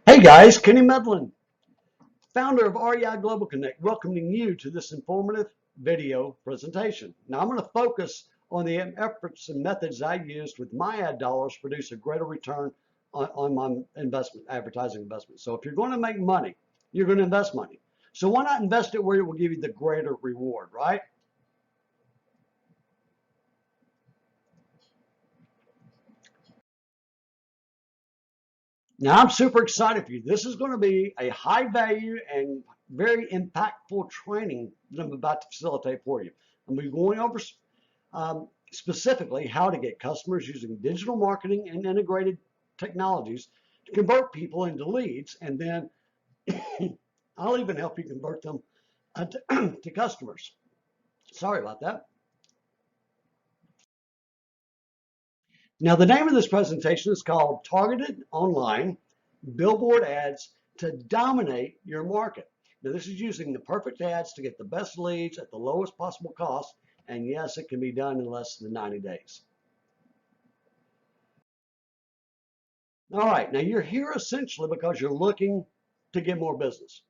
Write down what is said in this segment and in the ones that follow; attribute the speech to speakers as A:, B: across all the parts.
A: Hey guys, Kenny Medlin, founder of REI Global Connect, welcoming you to this informative video presentation. Now I'm going to focus on the efforts and methods I used with my ad dollars to produce a greater return on my advertising investment. So if you're going to make money, you're going to invest money. So why not invest it where it will give you the greater reward, right? Now I'm super excited for you. This is going to be a high value and very impactful training that I'm about to facilitate for you. I'm going to be going over specifically how to get customers using digital marketing and integrated technologies to convert people into leads, and then I'll even help you convert them to customers. Sorry about that. Now, the name of this presentation is called Targeted Online Billboard Ads to Dominate Your Market. Now, this is using the perfect ads to get the best leads at the lowest possible cost. And yes, it can be done in less than 90 days. All right, now you're here essentially because you're looking to get more business.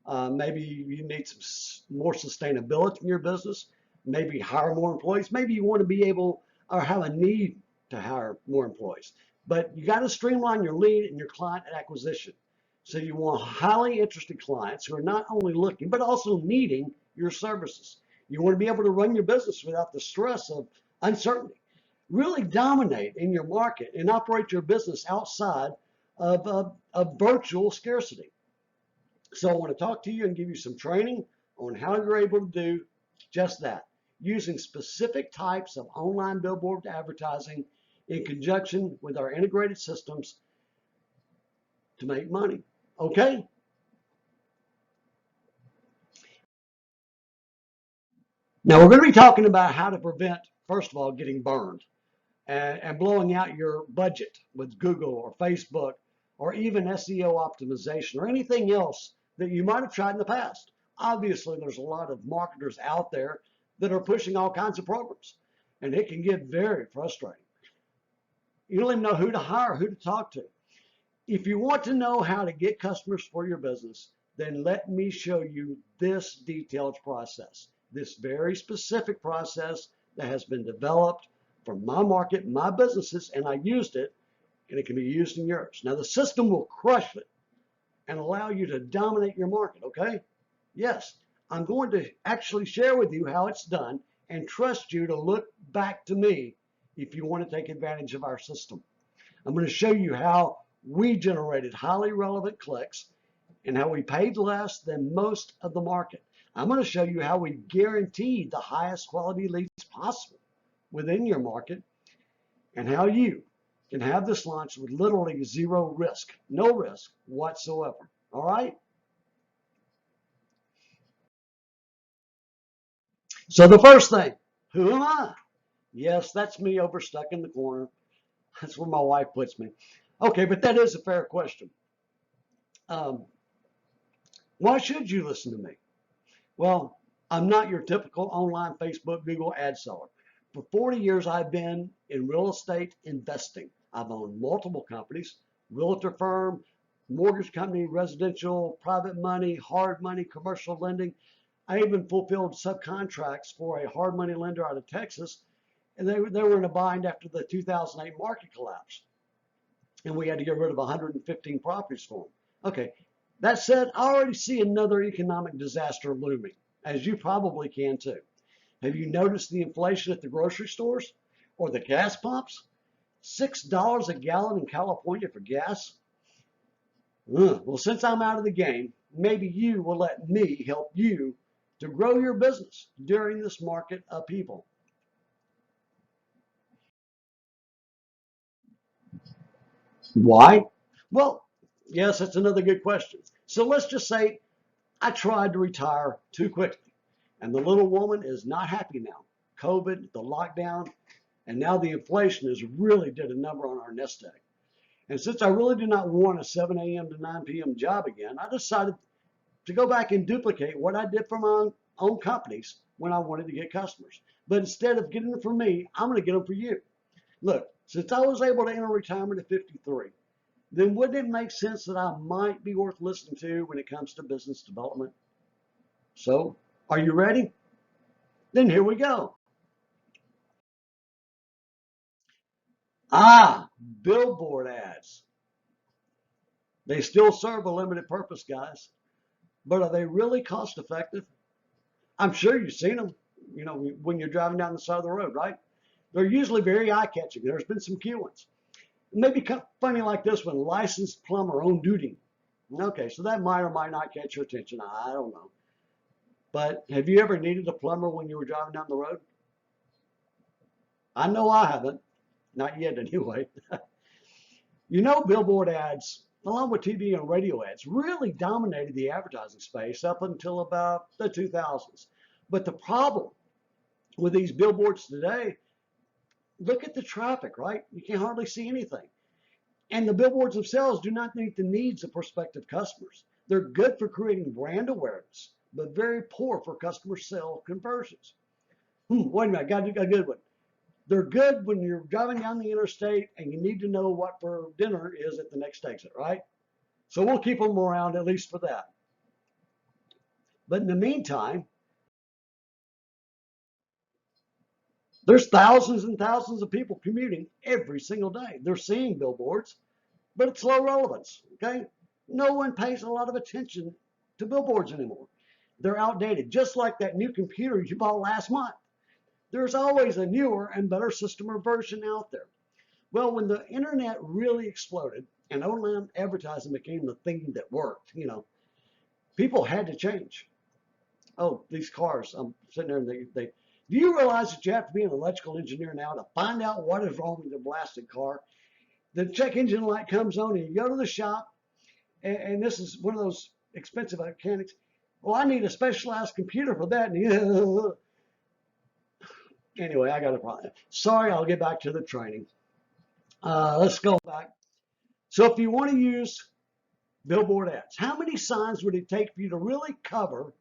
A: Maybe you need some more sustainability in your business. Maybe hire more employees. Maybe you want to be able or have a need to hire more employees. But you got to streamline your lead and your client acquisition. So you want highly interested clients who are not only looking, but also needing your services. You want to be able to run your business without the stress of uncertainty. Really dominate in your market and operate your business outside of virtual scarcity. So I want to talk to you and give you some training on how you're able to do just that, using specific types of online billboard advertising in conjunction with our integrated systems to make money. Okay? Now we're going to be talking about how to prevent, first of all, getting burned and blowing out your budget with Google or Facebook or even SEO optimization or anything else that you might have tried in the past. Obviously, there's a lot of marketers out there that are pushing all kinds of programs, and it can get very frustrating. You don't even know who to hire, who to talk to. If you want to know how to get customers for your business, then let me show you this detailed process, this very specific process that has been developed for my market, my businesses, and I used it, and it can be used in yours. Now, the system will crush it and allow you to dominate your market, okay? Yes, I'm going to actually share with you how it's done and trust you to look back to me if you want to take advantage of our system. I'm going to show you how we generated highly relevant clicks and how we paid less than most of the market. I'm going to show you how we guaranteed the highest quality leads possible within your market and how you can have this launch with literally zero risk, no risk whatsoever. All right? So the first thing, who am I? Yes, that's me overstuck in the corner. That's where my wife puts me. Okay, but that is a fair question. Um, why should you listen to me? Well, I'm not your typical online Facebook, Google ad seller. For 40 years, I've been in real estate investing. I've owned multiple companies, realtor firm, mortgage company, residential, private money, hard money, commercial lending. I even fulfilled subcontracts for a hard money lender out of Texas, and they were in a bind after the 2008 market collapse, and we had to get rid of 115 properties for them. Okay, that said, I already see another economic disaster looming, as you probably can too. Have you noticed the inflation at the grocery stores or the gas pumps? $6 a gallon in California for gas? Well, since I'm out of the game, maybe you will let me help you to grow your business during this market upheaval. Why? Well, yes, that's another good question. So let's just say I tried to retire too quickly, and the little woman is not happy now. COVID, the lockdown, and now the inflation has really did a number on our nest egg. And since I really do not want a 7 a.m. to 9 p.m. job again, I decided to go back and duplicate what I did for my own companies when I wanted to get customers. But instead of getting them for me, I'm going to get them for you. Look, since I was able to enter retirement at 53, then wouldn't it make sense that I might be worth listening to when it comes to business development? So, are you ready? Then here we go. Billboard ads. They still serve a limited purpose, guys, but are they really cost effective? I'm sure you've seen them, when you're driving down the side of the road, right? They're usually very eye catching. There's been some cute ones. Maybe funny like this one, licensed plumber on duty. Okay, so that might or might not catch your attention. I don't know. But have you ever needed a plumber when you were driving down the road? I know I haven't. Not yet, anyway. Billboard ads, along with TV and radio ads, really dominated the advertising space up until about the 2000s. But the problem with these billboards today, look at the traffic, right? You can hardly see anything. And the billboards themselves do not meet the needs of prospective customers. They're good for creating brand awareness, but very poor for customer sale conversions. Wait a minute, got a good one. They're good when you're driving down the interstate and you need to know what for dinner is at the next exit, right? So we'll keep them around at least for that. But in the meantime, there's thousands and thousands of people commuting every single day. They're seeing billboards, but it's low relevance, okay? No one pays a lot of attention to billboards anymore. They're outdated, just like that new computer you bought last month. There's always a newer and better system or version out there. Well, when the internet really exploded and online advertising became the thing that worked, people had to change. Oh, these cars, I'm sitting there and do you realize that you have to be an electrical engineer now to find out what is wrong with the blasted car? The check engine light comes on and you go to the shop, and this is one of those expensive mechanics. Well, I need a specialized computer for that. Anyway, I got a problem. Sorry, I'll get back to the training. Let's go back. So if you want to use billboard ads, how many signs would it take for you to really cover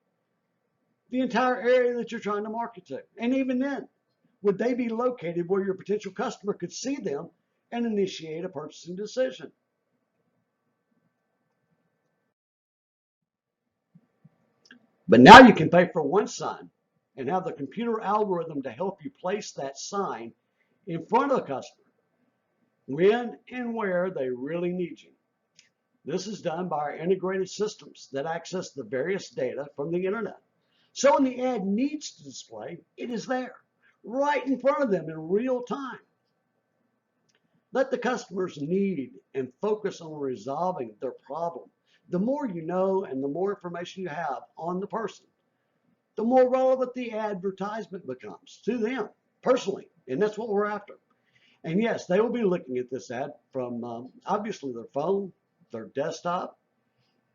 A: the entire area that you're trying to market to? And even then, would they be located where your potential customer could see them and initiate a purchasing decision? But now you can pay for one sign and have the computer algorithm to help you place that sign in front of the customer when and where they really need you. This is done by our integrated systems that access the various data from the internet. So when the ad needs to display, it is there, right in front of them in real time. Let the customers need and focus on resolving their problem. The more you know and the more information you have on the person, the more relevant the advertisement becomes to them personally. And that's what we're after. And yes, they will be looking at this ad from obviously their phone, their desktop,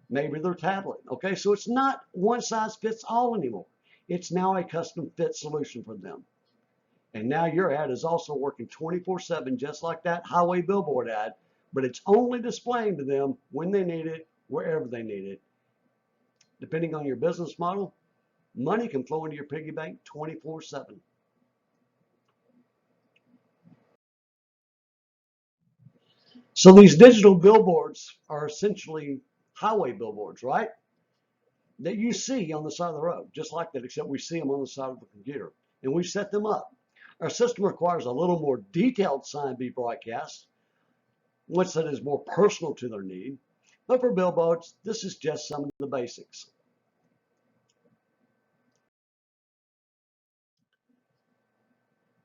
A: maybe their tablet. Okay, so it's not one size fits all anymore. It's now a custom fit solution for them. And now your ad is also working 24/7, just like that highway billboard ad, but it's only displaying to them when they need it, wherever they need it. Depending on your business model, money can flow into your piggy bank 24/7. So these digital billboards are essentially highway billboards, right? That you see on the side of the road, just like that, except we see them on the side of the computer. And we set them up. Our system requires a little more detailed sign be broadcast, once that is more personal to their need. But for billboards, this is just some of the basics.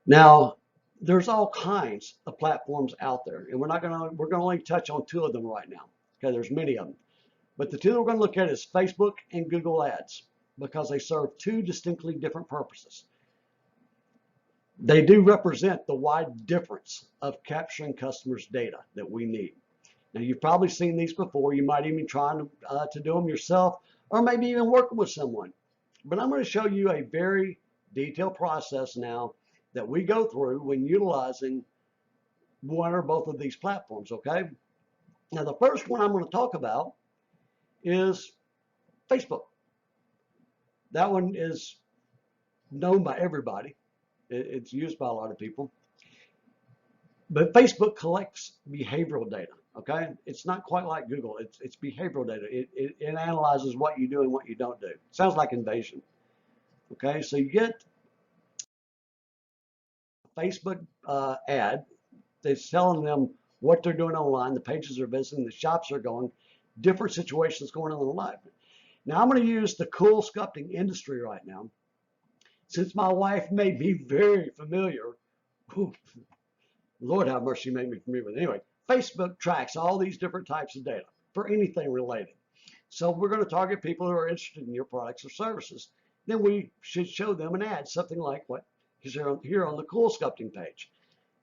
A: Now, there's all kinds of platforms out there, and we're going to only touch on two of them right now. Okay, there's many of them. But the two that we're going to look at is Facebook and Google Ads, because they serve two distinctly different purposes. They do represent the wide difference of capturing customers' data that we need. Now, you've probably seen these before. You might even try to do them yourself, or maybe even working with someone. But I'm going to show you a very detailed process now that we go through when utilizing one or both of these platforms, okay? Now, the first one I'm going to talk about is Facebook. That one is known by everybody. It's used by a lot of people. But Facebook collects behavioral data. Okay, it's not quite like Google. It's behavioral data. It analyzes what you do and what you don't do. Sounds like invasion. Okay, so you get a Facebook ad that's telling them what they're doing online, the pages they're visiting, the shops they're going, different situations going on in their life. Now I'm going to use the cool sculpting industry right now, since my wife made me very familiar. Lord have mercy, she made me familiar with it. Anyway, Facebook tracks all these different types of data for anything related. So we're going to target people who are interested in your products or services. Then we should show them an ad, something like what is here on the cool sculpting page.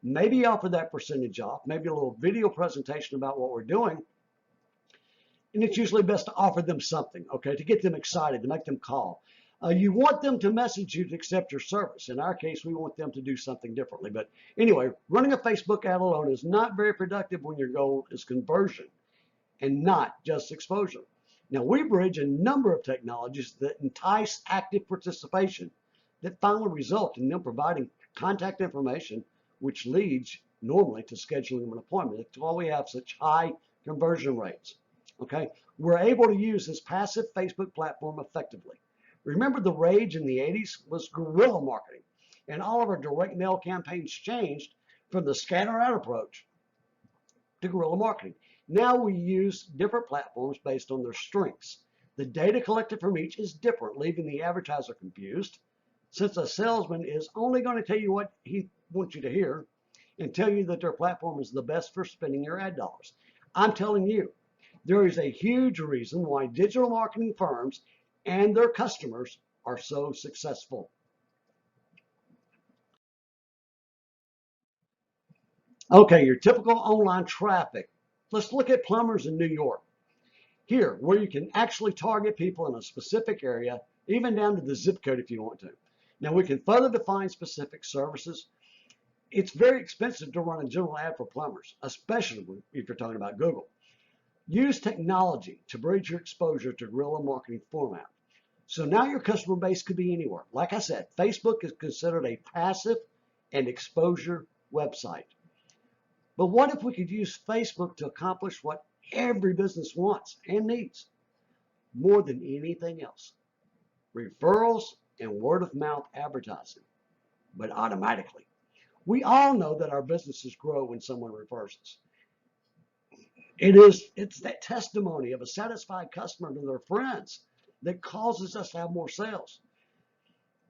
A: Maybe offer that percentage off, maybe a little video presentation about what we're doing. And it's usually best to offer them something, okay, to get them excited, to make them call. You want them to message you to accept your service. In our case, we want them to do something differently. But anyway, running a Facebook ad alone is not very productive when your goal is conversion and not just exposure. Now, we bridge a number of technologies that entice active participation that finally result in them providing contact information, which leads normally to scheduling an appointment. That's why we have such high conversion rates. Okay, we're able to use this passive Facebook platform effectively. Remember, the rage in the 80s was guerrilla marketing, and all of our direct mail campaigns changed from the scatter out approach to guerrilla marketing. Now we use different platforms based on their strengths. The data collected from each is different, leaving the advertiser confused, since a salesman is only going to tell you what he wants you to hear and tell you that their platform is the best for spending your ad dollars. I'm telling you, there is a huge reason why digital marketing firms and their customers are so successful. Okay, your typical online traffic. Let's look at plumbers in New York. Here, where you can actually target people in a specific area, even down to the zip code if you want to. Now, we can further define specific services. It's very expensive to run a general ad for plumbers, especially if you're talking about Google. Use technology to bridge your exposure to guerrilla marketing format. So now your customer base could be anywhere. Like I said, Facebook is considered a passive and exposure website. But what if we could use Facebook to accomplish what every business wants and needs more than anything else? Referrals and word of mouth advertising, but automatically. We all know that our businesses grow when someone refers us. It's that testimony of a satisfied customer to their friends that causes us to have more sales.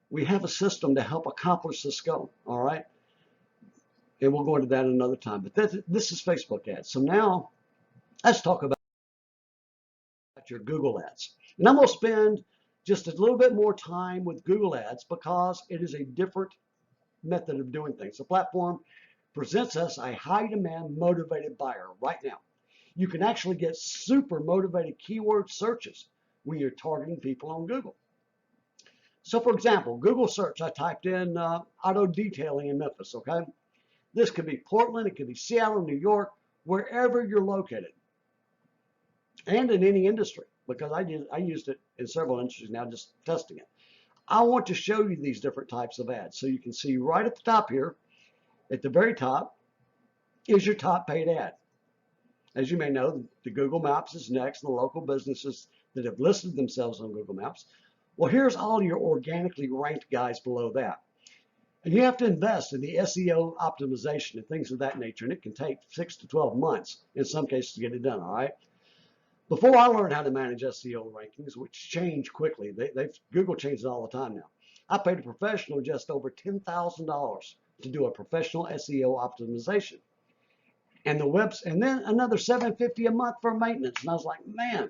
A: We have a system to help accomplish this goal, all right? And we'll go into that another time. But this is Facebook ads. So now let's talk about your Google ads. And I'm going to spend just a little bit more time with Google ads because it is a different method of doing things. The platform presents us a high demand motivated buyer right now. You can actually get super motivated keyword searches when you're targeting people on Google. So for example, Google search, I typed in auto detailing in Memphis, okay? This could be Portland, it could be Seattle, New York, wherever you're located. And in any industry, because I used it in several industries now, just testing it. I want to show you these different types of ads. So you can see right at the top here, at the very top, is your top paid ad. As you may know, the Google Maps is next, and the local businesses that have listed themselves on Google Maps. Well, here's all your organically ranked guys below that. And you have to invest in the SEO optimization and things of that nature, and it can take 6 to 12 months in some cases to get it done, all right? Before I learned how to manage SEO rankings, which change quickly, Google changes all the time now. I paid a professional just over $10,000 to do a professional SEO optimization. And then another $750 a month for maintenance. And I was like, man,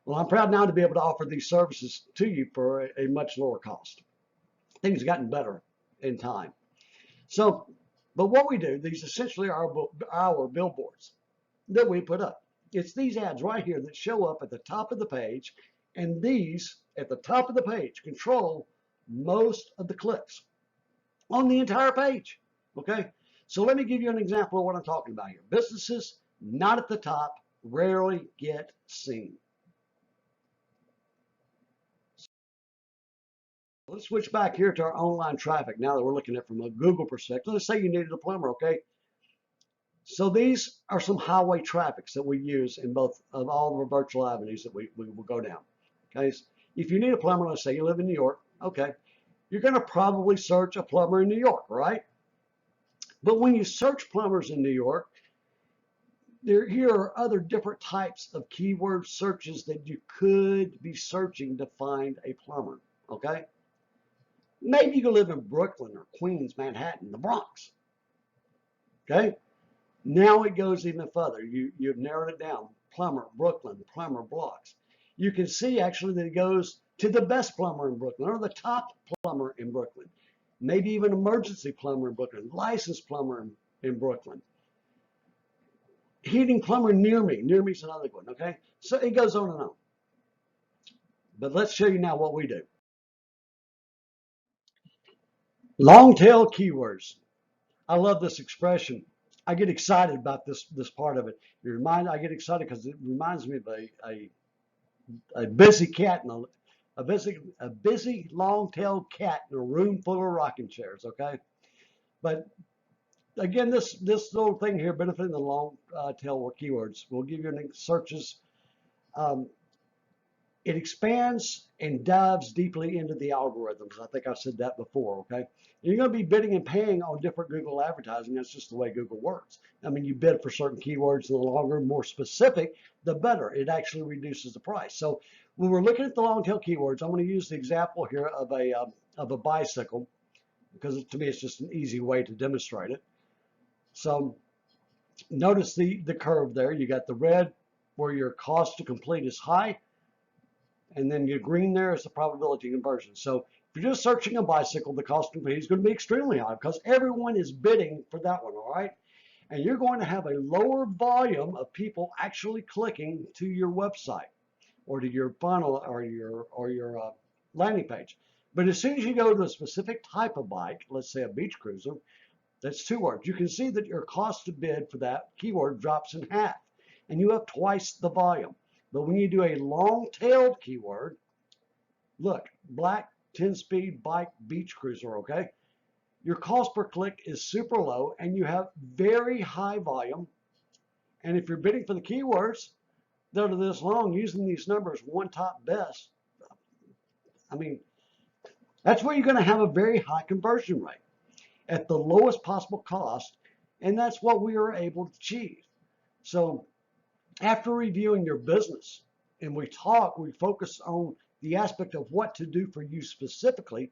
A: well, I'm proud now to be able to offer these services to you for a much lower cost. Things have gotten better in time. So, but what we do, these essentially are our billboards that we put up. It's these ads right here that show up at the top of the page, and these at the top of the page control most of the clicks on the entire page, okay? So let me give you an example of what I'm talking about here. Businesses not at the top rarely get seen. Let's switch back here to our online traffic now that we're looking at it from a Google perspective. Let's say you needed a plumber, okay? So these are some highway traffics that we use in both of all the virtual avenues that we will go down. Okay, so if you need a plumber, let's say you live in New York, okay, you're going to probably search a plumber in New York, right? But when you search plumbers in New York, here are other different types of keyword searches that you could be searching to find a plumber, okay? Maybe you can live in Brooklyn or Queens, Manhattan, the Bronx, okay? Now it goes even further. You've narrowed it down. Plumber, Brooklyn, plumber blocks. You can see actually that it goes to the best plumber in Brooklyn or the top plumber in Brooklyn. Maybe even emergency plumber in Brooklyn, licensed plumber in Brooklyn. Heating plumber near me. Near me is another one, okay? So it goes on and on. But let's show you now what we do. Long tail keywords. I love this expression. I get excited about this part of it. I get excited because it reminds me of a busy cat and a busy long-tailed cat in a room full of rocking chairs. Okay, but again, this little thing here, benefiting the long tail keywords, will give you searches. Um, it expands and dives deeply into the algorithms. I think I said that before, okay? You're going to be bidding and paying on different Google advertising. That's just the way Google works. I mean, you bid for certain keywords, the longer, more specific, the better. It actually reduces the price. So when we're looking at the long tail keywords, I'm going to use the example here of a bicycle, because to me it's just an easy way to demonstrate it. So notice the curve there. You got the red where your cost to complete is high, and then your green there is the probability conversion. So if you're just searching a bicycle, the cost to complete is going to be extremely high because everyone is bidding for that one, all right? And you're going to have a lower volume of people actually clicking to your website or to your funnel or your landing page. But as soon as you go to a specific type of bike, let's say a beach cruiser, that's two words, you can see that your cost to bid for that keyword drops in half, and you have twice the volume. But when you do a long-tailed keyword, look, black 10-speed bike beach cruiser, okay? Your cost per click is super low and you have very high volume. And if you're bidding for the keywords that are this long, using these numbers, one top best, I mean, that's where you're going to have a very high conversion rate at the lowest possible cost. And that's what we are able to achieve. So after reviewing your business and we focus on the aspect of what to do for you specifically,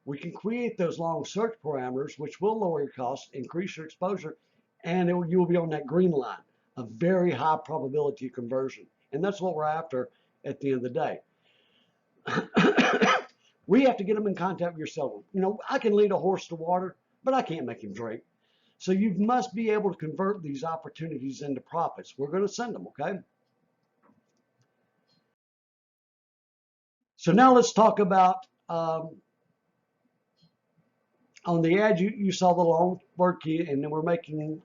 A: we can create those long search parameters, which will lower your costs, increase your exposure, and you will be on that green line, a very high probability of conversion. And that's what we're after at the end of the day. We have to get them in contact with yourself. You know, I can lead a horse to water, but I can't make him drink. So you must be able to convert these opportunities into profits. We're going to send them, okay? So now let's talk about, on the ad, you saw the long word key, and then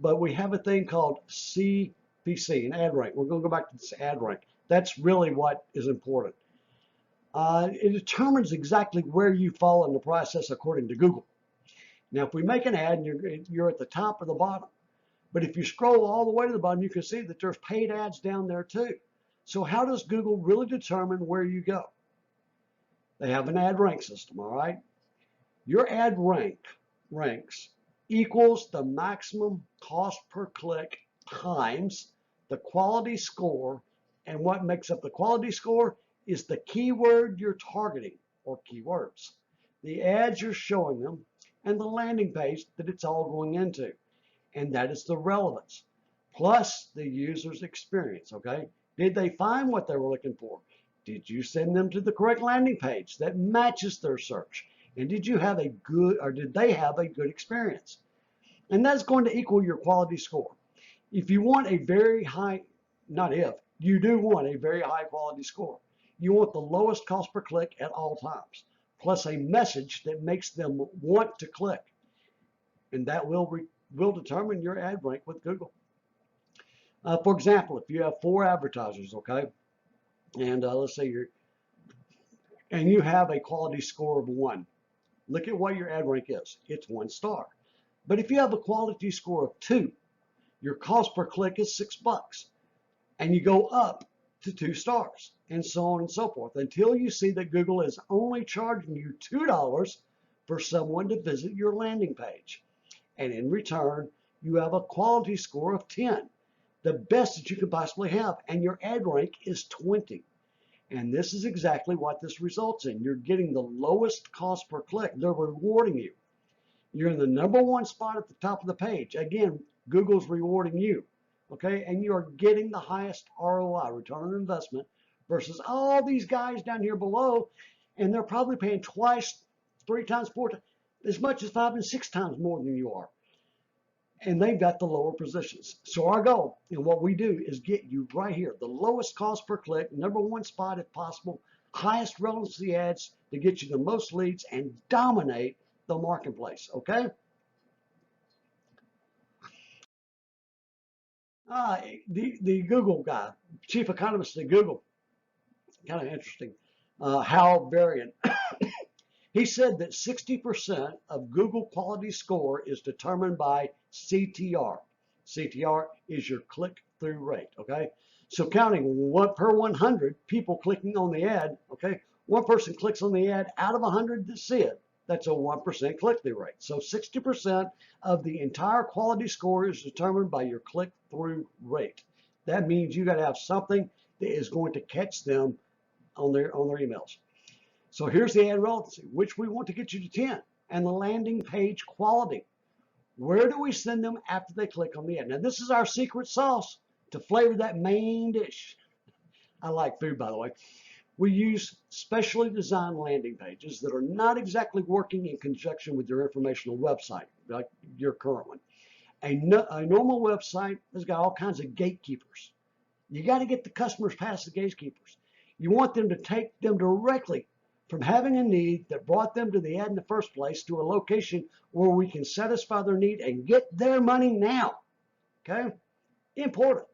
A: but we have a thing called CPC, an ad rank. We're going to go back to this ad rank. That's really what is important. It determines exactly where you fall in the process according to Google. Now, if we make an ad and you're at the top or the bottom, but if you scroll all the way to the bottom, you can see that there's paid ads down there too. So how does Google really determine where you go? They have an ad rank system, all right? Your ad ranks equals the maximum cost per click times the quality score, and what makes up the quality score is the keyword you're targeting or keywords, the ads you're showing them, and the landing page that it's all going into. And that is the relevance, plus the user's experience, okay? Did they find what they were looking for? Did you send them to the correct landing page that matches their search? And did they have a good experience? And that's going to equal your quality score. If you want a very high, not if, you do want a very high quality score. You want the lowest cost per click at all times, plus a message that makes them want to click. And that will determine your ad rank with Google. For example, if you have 4 advertisers, okay, and let's say you have a quality score of 1. Look at what your ad rank is. It's 1 star. But if you have a quality score of 2, your cost per click is $6, and you go up to 2 stars, and so on and so forth, until you see that Google is only charging you $2 for someone to visit your landing page. And in return, you have a quality score of 10, the best that you could possibly have, and your ad rank is 20. And this is exactly what this results in. You're getting the lowest cost per click. They're rewarding you. You're in the #1 spot at the top of the page. Again, Google's rewarding you, okay? And you are getting the highest ROI, return on investment, versus all these guys down here below, and they're probably paying twice, 3 times, 4 times, as much as 5 and 6 times more than you are. And they've got the lower positions. So our goal and what we do is get you right here, the lowest cost per click, #1 spot if possible, highest relevancy ads to get you the most leads and dominate the marketplace, okay? The Google guy, chief economist at Google, kind of interesting, Hal Varian. He said that 60% of Google quality score is determined by CTR. CTR is your click-through rate, okay? So counting one per 100 people clicking on the ad, okay? One person clicks on the ad out of 100 that see it. That's a 1% click-through rate. So 60% of the entire quality score is determined by your click-through rate. That means you got to have something that is going to catch them on their emails. So here's the ad relevancy, which we want to get you to 10, and the landing page quality. Where do we send them after they click on the ad? Now, this is our secret sauce to flavor that main dish. I like food, by the way. We use specially designed landing pages that are not exactly working in conjunction with your informational website, like your current one. A normal website has got all kinds of gatekeepers. You got to get the customers past the gatekeepers. You want them to take them directly from having a need that brought them to the ad in the first place to a location where we can satisfy their need and get their money now. Okay? Important.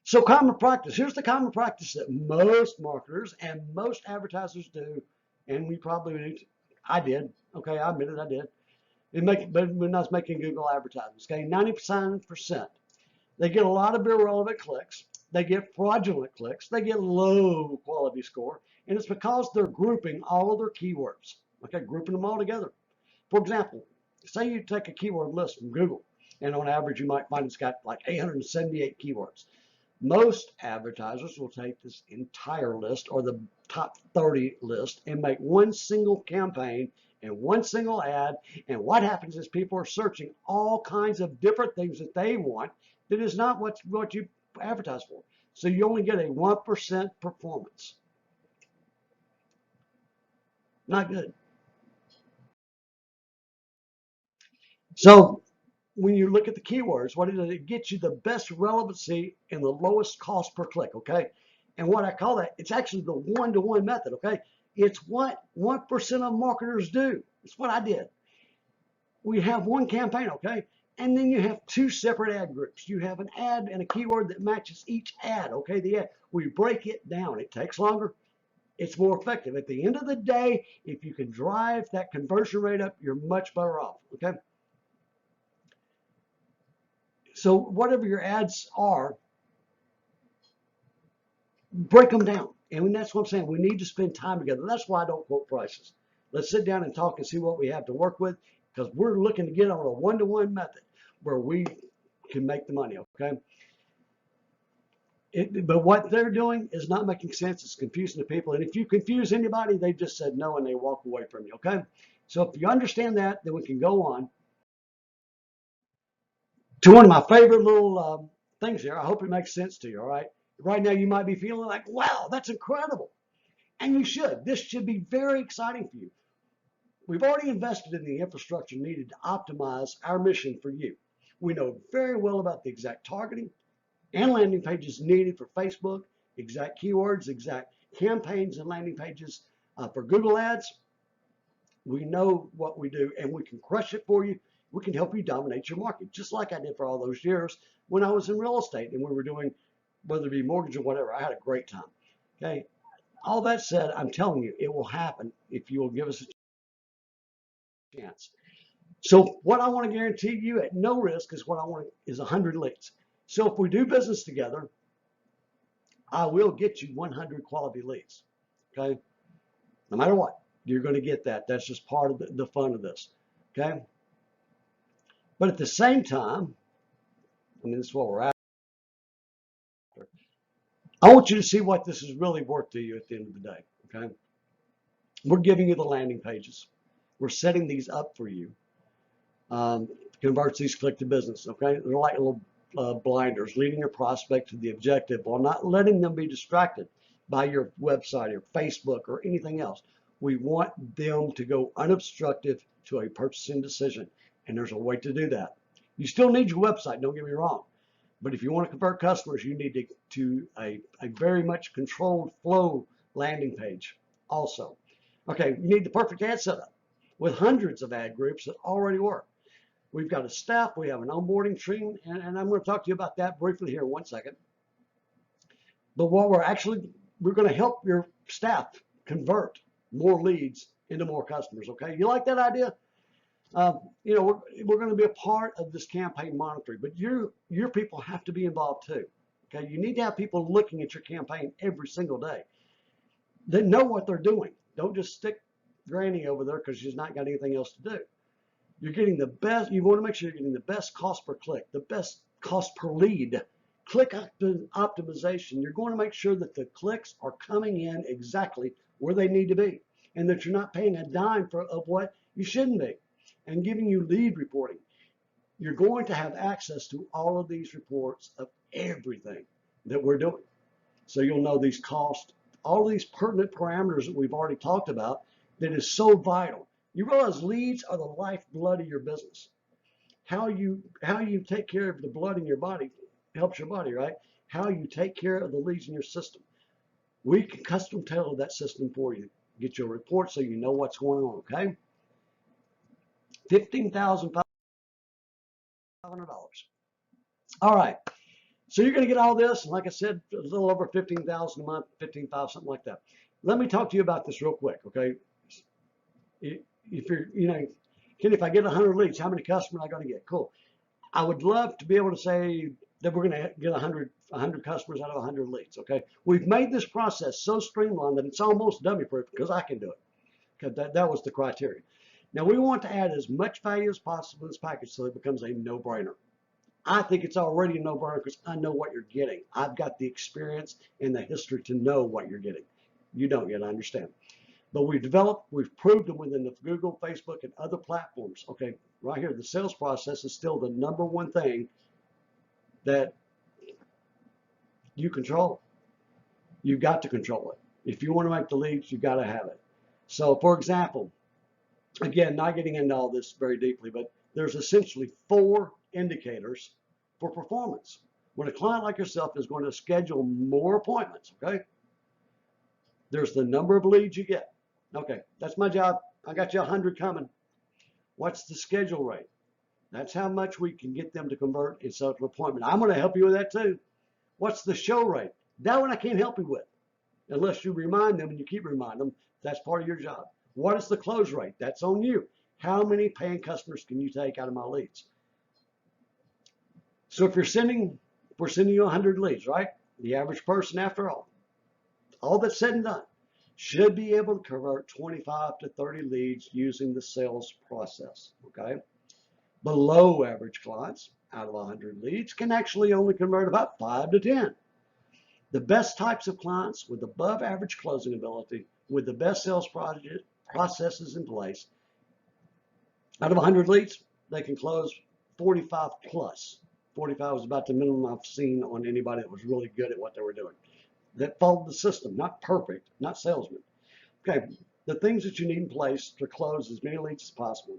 A: So common practice. Here's the common practice that most marketers and most advertisers do, and we probably do. I did. Okay, I admit it, I did. But when I was making Google advertisements, okay, 90%. They get a lot of irrelevant clicks. They get fraudulent clicks. They get low quality score. And it's because they're grouping all of their keywords. Okay, grouping them all together. For example, say you take a keyword list from Google, and on average you might find it's got like 878 keywords. Most advertisers will take this entire list or the top 30 list and make one single campaign and one single ad. And what happens is people are searching all kinds of different things that they want that is not what you advertise for. So you only get a 1% performance. Not good. So when you look at the keywords, what it does, it gets you the best relevancy and the lowest cost per click, okay? And what I call that, it's actually the one-to-one method, okay? It's what 1% of marketers do. It's what I did. We have one campaign, okay? And then you have 2 separate ad groups. You have an ad and a keyword that matches each ad, okay? The ad, we break it down. It takes longer. It's more effective. At the end of the day, if you can drive that conversion rate up, you're much better off, okay? So whatever your ads are, break them down. And that's what I'm saying. We need to spend time together. That's why I don't quote prices. Let's sit down and talk and see what we have to work with, because we're looking to get on a one-to-one method where we can make the money, okay? But what they're doing is not making sense. It's confusing the people. And if you confuse anybody, they just said no and they walk away from you, okay? So if you understand that, then we can go on to one of my favorite little things here. I hope it makes sense to you, all right? Right now, you might be feeling like, wow, that's incredible. And you should. This should be very exciting for you. We've already invested in the infrastructure needed to optimize our mission for you. We know very well about the exact targeting and landing pages needed for Facebook, exact keywords, exact campaigns and landing pages for Google Ads. We know what we do, and we can crush it for you. We can help you dominate your market, just like I did for all those years when I was in real estate and we were doing, whether it be mortgage or whatever. I had a great time. Okay. All that said, I'm telling you, it will happen if you will give us a chance. So what I want to guarantee you at no risk is what I want is 100 leads. So if we do business together, I will get you 100 quality leads. Okay, no matter what, you're going to get that. That's just part of the fun of this. Okay, but at the same time, I mean, this is what we're after. I want you to see what this is really worth to you at the end of the day. Okay, we're giving you the landing pages. We're setting these up for you. Converts these click to business. Okay, they're like little blinders, leading your prospect to the objective while not letting them be distracted by your website or Facebook or anything else. We want them to go unobstructed to a purchasing decision, and there's a way to do that. You still need your website, don't get me wrong, but if you want to convert customers, you need to a very much controlled flow landing page also. Okay, you need the perfect ad setup with hundreds of ad groups that already work. We've got a staff, we have an onboarding team, and I'm going to talk to you about that briefly here in 1 second. But what we're going to help your staff convert more leads into more customers, okay? You like that idea? You know, we're going to be a part of this campaign monitoring, but your people have to be involved too, okay? You need to have people looking at your campaign every single day that know what they're doing. Don't just stick Granny over there because she's not got anything else to do. You're getting the best, you want to make sure you're getting the best cost per click, the best cost per lead. Click optimization. You're going to make sure that the clicks are coming in exactly where they need to be and that you're not paying a dime of what you shouldn't be. And giving you lead reporting. You're going to have access to all of these reports of everything that we're doing. So you'll know these costs, all of these pertinent parameters that we've already talked about that is so vital. You realize leads are the lifeblood of your business. How you take care of the blood in your body helps your body, right? How you take care of the leads in your system. We can custom tailor that system for you. Get your report so you know what's going on, okay? $15,500. All right. So you're going to get all this, and like I said, a little over 15,000 a month, 15,000, something like that. Let me talk to you about this real quick, okay? If you're, you know, Ken, if I get 100 leads, how many customers am I going to get? Cool. I would love to be able to say that we're going to get 100 customers out of 100 leads, okay? We've made this process so streamlined that it's almost dummy-proof because I can do it. Because that was the criteria. Now, we want to add as much value as possible to this package so it becomes a no-brainer. I think it's already a no-brainer because I know what you're getting. I've got the experience and the history to know what you're getting. You don't yet, I understand. But we've proved them within the Google, Facebook, and other platforms. Okay, right here, the sales process is still the number one thing that you control. You've got to control it. If you want to make the leads, you've got to have it. So, for example, again, not getting into all this very deeply, but there's essentially 4 indicators for performance. When a client like yourself is going to schedule more appointments, okay, there's the number of leads you get. Okay, that's my job. I got you 100 coming. What's the schedule rate? That's how much we can get them to convert and set up an appointment. I'm going to help you with that too. What's the show rate? That one I can't help you with unless you remind them and you keep reminding them. That's part of your job. What is the close rate? That's on you. How many paying customers can you take out of my leads? So if we're sending you 100 leads, right? The average person, after all that's said and done, should be able to convert 25 to 30 leads using the sales process, okay? Below average clients, out of 100 leads, can actually only convert about 5 to 10. The best types of clients with above average closing ability, with the best sales processes in place, out of 100 leads, they can close 45 plus. 45 was about the minimum I've seen on anybody that was really good at what they were doing. That followed the system, not perfect, not salesmen. Okay, the things that you need in place to close as many leads as possible.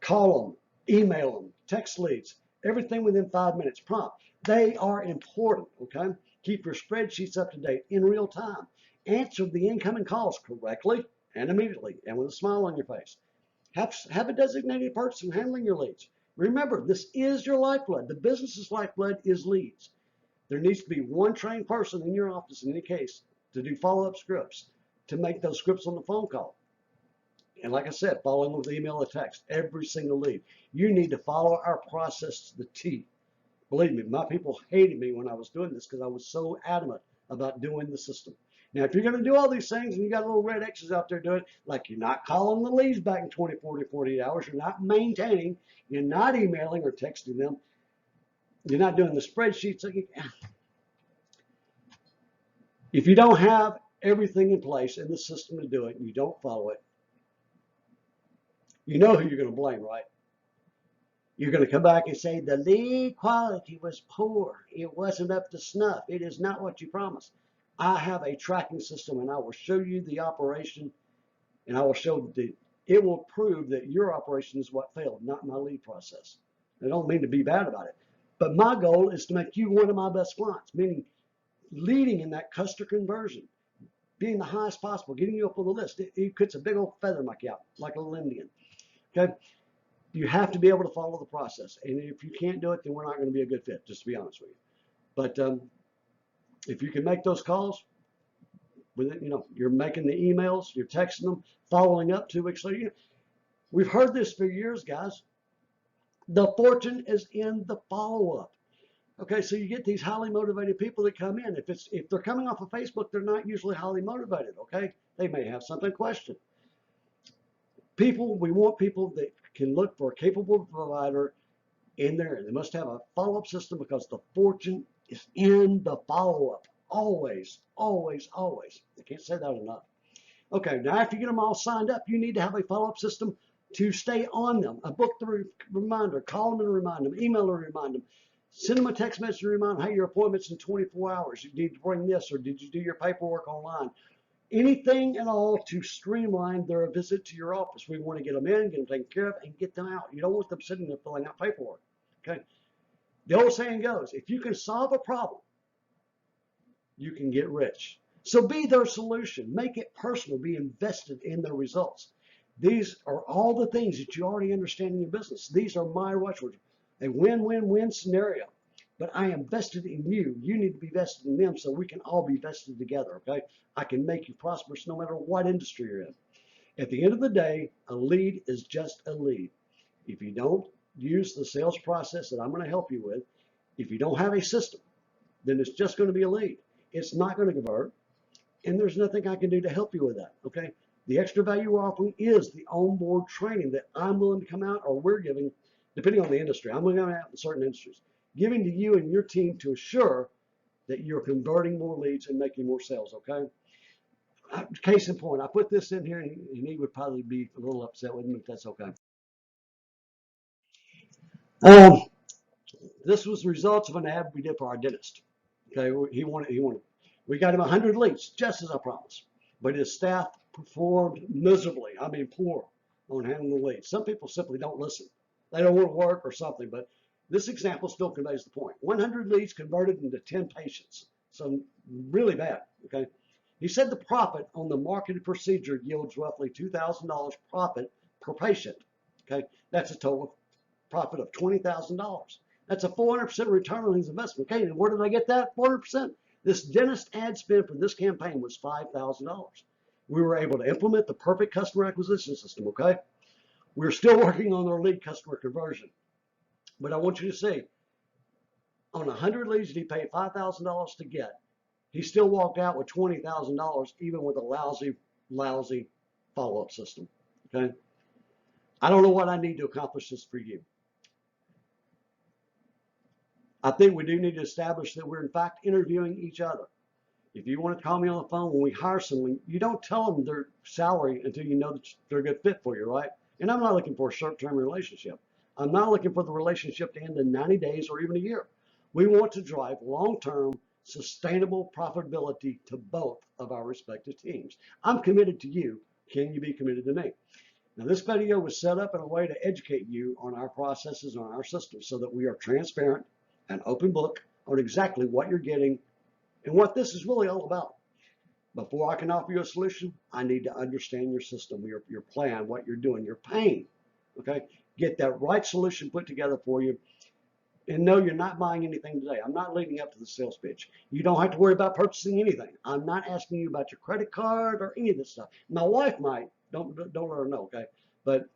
A: Call them, email them, text leads, everything within 5 minutes, prompt. They are important, okay? Keep your spreadsheets up to date in real time. Answer the incoming calls correctly and immediately and with a smile on your face. Have a designated person handling your leads. Remember, this is your lifeblood. The business's lifeblood is leads. There needs to be one trained person in your office in any case to do follow-up scripts, to make those scripts on the phone call. And like I said, following with email or text, every single lead. You need to follow our process to the T. Believe me, my people hated me when I was doing this because I was so adamant about doing the system. Now, if you're going to do all these things and you got little red X's out there doing it, like you're not calling the leads back in 24 to 48 hours, you're not maintaining, you're not emailing or texting them, you're not doing the spreadsheets. If you don't have everything in place in the system to do it and you don't follow it, you know who you're going to blame, right? You're going to come back and say the lead quality was poor. It wasn't up to snuff. It is not what you promised. I have a tracking system and I will show you the operation and I will show that it will prove that your operation is what failed, not my lead process. I don't mean to be bad about it, but my goal is to make you one of my best clients, meaning leading in that customer conversion, being the highest possible, getting you up on the list. It puts a big old feather in you out, like a little Indian. Okay? You have to be able to follow the process. And if you can't do it, then we're not going to be a good fit, just to be honest with you. But if you can make those calls, with it, you're making the emails, you're texting them, following up 2 weeks later. We've heard this for years, guys. The fortune is in the follow-up. Okay, so you get these highly motivated people that come in. If they're coming off of Facebook, they're not usually highly motivated. Okay, they may have something questioned. We want people that can look for a capable provider in there. They must have a follow-up system because the fortune is in the follow-up. Always, always, always. I can't say that enough. Okay, now after you get them all signed up, you need to have a follow-up system to stay on them. Book the reminder, call them and remind them, email and remind them, send them a text message and remind them, hey, your appointment's in 24 hours. You need to bring this, or did you do your paperwork online? Anything at all to streamline their visit to your office. We want to get them in, get them taken care of, and get them out. You don't want them sitting there filling out paperwork. Okay. The old saying goes, if you can solve a problem, you can get rich. So be their solution. Make it personal. Be invested in their results. These are all the things that you already understand in your business. These are my watchwords. A win-win-win scenario. But I am vested in you. You need to be vested in them so we can all be vested together, okay? I can make you prosperous no matter what industry you're in. At the end of the day, a lead is just a lead. If you don't use the sales process that I'm going to help you with, if you don't have a system, then it's just going to be a lead. It's not going to convert, and there's nothing I can do to help you with that, okay? The extra value we're offering is the onboard training that I'm willing to come out, or we're giving, depending on the industry. I'm going to come out in certain industries, giving to you and your team to assure that you're converting more leads and making more sales, okay? Case in point, I put this in here, and he would probably be a little upset with me, if that's okay. This was the results of an ad we did for our dentist. Okay, we got him 100 leads, just as I promised. But his staff performed miserably, I mean poor, on handling the leads. Some people simply don't listen. They don't want to work or something, but this example still conveys the point. 100 leads converted into 10 patients. So really bad, okay? He said the profit on the marketed procedure yields roughly $2,000 profit per patient, okay? That's a total profit of $20,000. That's a 400% return on his investment. Okay, and where did I get that? 400%. This dentist ad spend for this campaign was $5,000. We were able to implement the perfect customer acquisition system, okay? We're still working on our lead customer conversion. But I want you to see, on 100 leads that he paid $5,000 to get, he still walked out with $20,000 even with a lousy follow-up system, okay? I don't know what I need to accomplish this for you. I think we do need to establish that we're in fact interviewing each other. If you want to call me on the phone when we hire someone, you don't tell them their salary until you know that they're a good fit for you, right? And I'm not looking for a short-term relationship. I'm not looking for the relationship to end in 90 days or even a year. We want to drive long-term, sustainable profitability to both of our respective teams. I'm committed to you. Can you be committed to me? Now, this video was set up in a way to educate you on our processes, on our systems, so that we are transparent, an open book on exactly what you're getting and what this is really all about. Before I can offer you a solution, I need to understand your system, your plan, what you're doing, your pain, okay? Get that right solution put together for you. And no, you're not buying anything today. I'm not leading up to the sales pitch. You don't have to worry about purchasing anything. I'm not asking you about your credit card or any of this stuff. My wife might, don't let her know, okay? But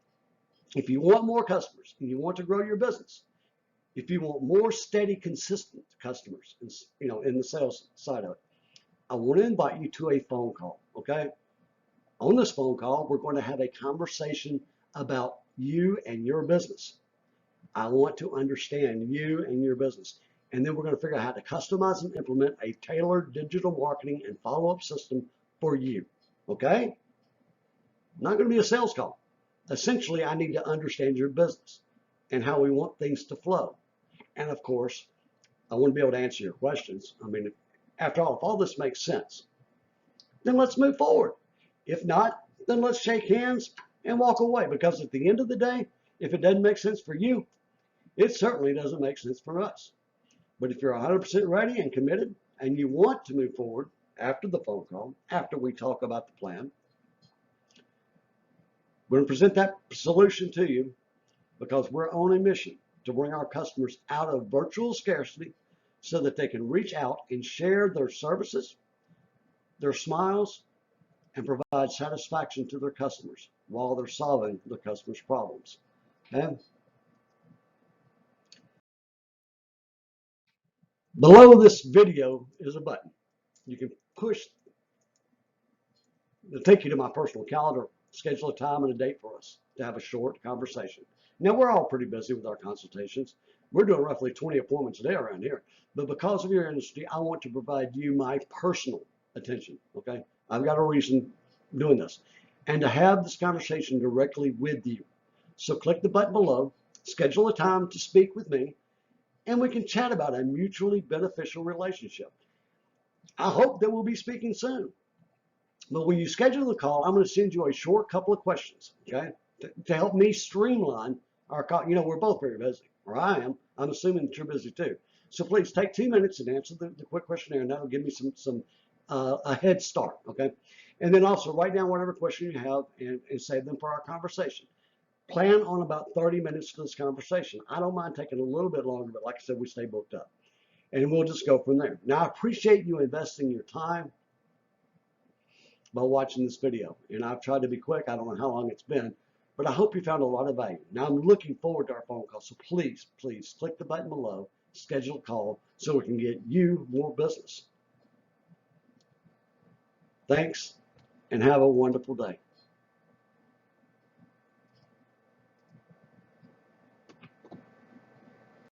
A: if you want more customers and you want to grow your business, if you want more steady, consistent customers, in the sales side of it, I want to invite you to a phone call, okay? On this phone call, we're going to have a conversation about you and your business. I want to understand you and your business. And then we're going to figure out how to customize and implement a tailored digital marketing and follow-up system for you, okay? Not going to be a sales call. Essentially, I need to understand your business and how we want things to flow. And of course, I want to be able to answer your questions. I mean, after all, if all this makes sense, then let's move forward. If not, then let's shake hands and walk away. Because at the end of the day, if it doesn't make sense for you, it certainly doesn't make sense for us. But if you're 100% ready and committed and you want to move forward after the phone call, after we talk about the plan, we're going to present that solution to you because we're on a mission to bring our customers out of virtual scarcity so that they can reach out and share their services, their smiles, and provide satisfaction to their customers while they're solving their customers' problems. Okay? Below this video is a button. You can push, it'll take you to my personal calendar, schedule a time and a date for us to have a short conversation. Now, we're all pretty busy with our consultations. We're doing roughly 20 appointments a day around here. But because of your industry, I want to provide you my personal attention, okay? I've got a reason doing this. And to have this conversation directly with you. So click the button below, schedule a time to speak with me, and we can chat about a mutually beneficial relationship. I hope that we'll be speaking soon. But when you schedule the call, I'm going to send you a short couple of questions, okay, to help me streamline our call. You know, we're both very busy, or I am. I'm assuming that you're busy too. So please take 2 minutes and answer the quick questionnaire, and that'll give me a head start, okay? And then also write down whatever question you have and save them for our conversation. Plan on about 30 minutes for this conversation. I don't mind taking a little bit longer, but like I said, we stay booked up. And we'll just go from there. Now, I appreciate you investing your time by watching this video. And I've tried to be quick. I don't know how long it's been, but I hope you found a lot of value. Now, I'm looking forward to our phone call. So please, please click the button below, schedule a call so we can get you more business. Thanks, and have a wonderful day.